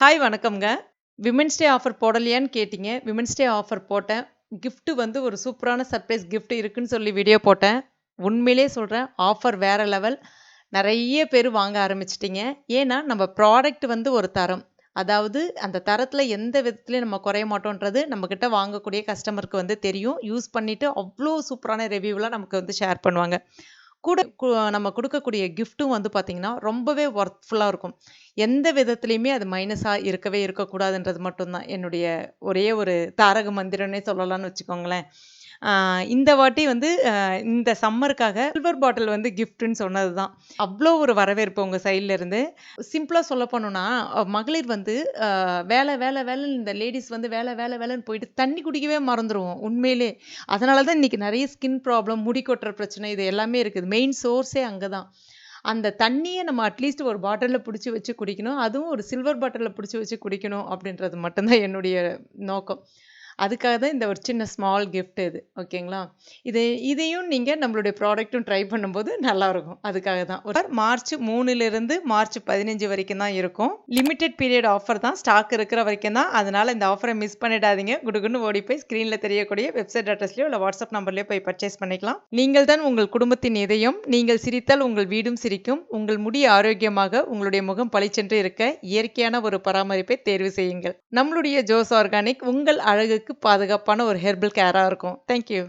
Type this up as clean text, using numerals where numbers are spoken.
Hi வணக்கம்ங்க. Women's day offer போடலையான்னு கேட்டீங்க. Women's day offer போட்டேன். கிஃப்ட் வந்து ஒரு சூப்பரான சர்ப்ரைஸ் கிஃப்ட் இருக்குன்னு சொல்லி வீடியோ போட்டேன். உண்மையிலேயே சொல்றேன் ஆஃபர் வேற லெவல். நெறைய பேரு வாங்க ஆரம்பிச்சுட்டீங்க. ஏன்னா, நம்ம ப்ராடக்ட் வந்து ஒரு தரம். அதாவது அந்த தரத்தில எந்த விதத்திலயும் நம்ம குறைய மாட்டோன்றது நம்மகிட்ட வாங்கக்கூடிய கஸ்டமருக்கு வந்து தெரியும். யூஸ் பண்ணிட்டு அவ்ளோ சூப்பரான ரிவ்யூலாம் நமக்கு வந்து ஷேர் பண்ணுவாங்க. கூட நம்ம குடுக்கக்கூடிய கிஃப்ட்டும் வந்து பார்த்தீங்கன்னா, ரொம்பவே ஒர்த்ஃபுல்லா இருக்கும். எந்த விதத்திலயுமே அது மைனஸா இருக்கவே இருக்கக்கூடாதுன்றது மட்டும் தான் என்னுடைய ஒரே ஒரு தாரக மந்திரம்னே சொல்லலாம்னு வச்சுக்கோங்களேன். இந்த வாட்டி வந்து இந்த சம்மருக்காக சில்வர் பாட்டில் வந்து கிஃப்ட்ன்னு சொன்னது தான். அவ்ளோ ஒரு வரவேற்பு உங்க சைட்ல இருந்து. சிம்பிளா சொல்ல போனோம்னா, மகளிர் வந்து வேலைன்னு இந்த லேடீஸ் வந்து வேலைன்னு போயிட்டு தண்ணி குடிக்கவே மறந்துருவோம் உண்மையிலே. அதனால தான் இன்னைக்கு நெறைய ஸ்கின் ப்ராப்ளம், முடி கொட்டுற பிரச்சனை இது எல்லாமே இருக்குது. மெயின் சோர்ஸே அங்க தான். அந்த தண்ணிய நம்ம அட்லீஸ்ட் ஒரு பாட்டில்ல புடிச்சு வச்சு குடிக்கணும். அதுவும் ஒரு சில்வர் பாட்டில்ல புடிச்சு வச்சு குடிக்கணும் அப்படின்றது மட்டும் தான் என்னுடைய நோக்கம். அதுக்காக தான் இந்த ஒரு சின்ன ஸ்மால் கிஃப்ட் இது. ஓகேங்களா? இதையும் நீங்க நம்மளுடைய ப்ராடக்ட்டும் ட்ரை பண்ணும்போது நல்லாருக்கும். அதுக்காக தான். ஒரு மார்ச் 3லிருந்து மார்ச் 15 வரைக்கும் தான் இருக்கும். லிமிட்டட் பீரியட் ஆஃபர் தான். ஸ்டாக் இருக்கிற வரைக்கும் தான். அதனால இந்த ஆஃபர மிஸ் பண்ணிடாதீங்க. குடுகுடுன்னு ஓடி போய் ஸ்க்ரீன்ல தெரியக்கூடிய வெப்சைட் அட்ரஸ்லயோ இல்ல வாட்ஸ்அப் நம்பர்லயோ போய் பர்ச்சேஸ் பண்ணிக்கலாம். நீங்கள் தான் உங்கள் குடும்பத்தின் இதயம். நீங்கள் சிரித்தால் உங்கள் வீடும் சிரிக்கும். உங்கள் முடி ஆரோக்கியமாக, உங்களுடைய முகம் பளிச்சென்று இருக்க இயற்கையான ஒரு பராமரிப்பை தேர்வு செய்யுங்கள். நம்மளுடைய ஜோஸ் ஆர்கானிக் உங்கள் அழகுக்கு பாதுகாப்பான ஒரு ஹெர்பல் கேரா இருக்கும். Thank you.